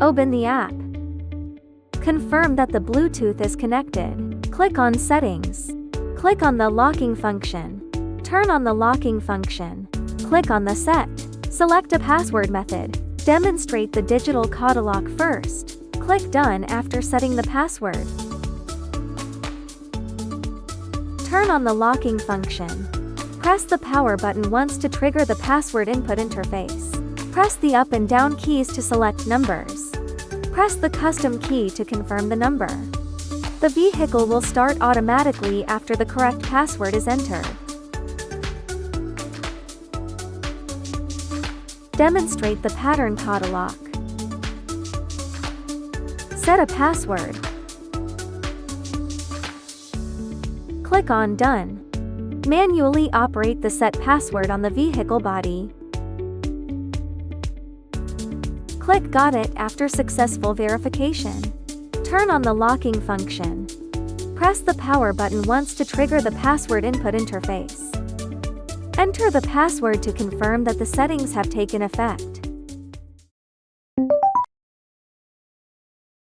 Open the app. Confirm that the Bluetooth is connected. Click on Settings. Click on the locking function. Turn on the locking function. Click on the Set. Select a password method. Demonstrate the digital code lock first. Click Done after setting the password. Turn on the locking function. Press the power button once to trigger the password input interface. Press the up and down keys to select numbers. Press the custom key to confirm the number. The vehicle will start automatically after the correct password is entered. Demonstrate the pattern code lock. Set a password. Click on Done. Manually operate the set password on the vehicle body. Click Got It after successful verification. Turn on the locking function. Press the power button once to trigger the password input interface. Enter the password to confirm that the settings have taken effect.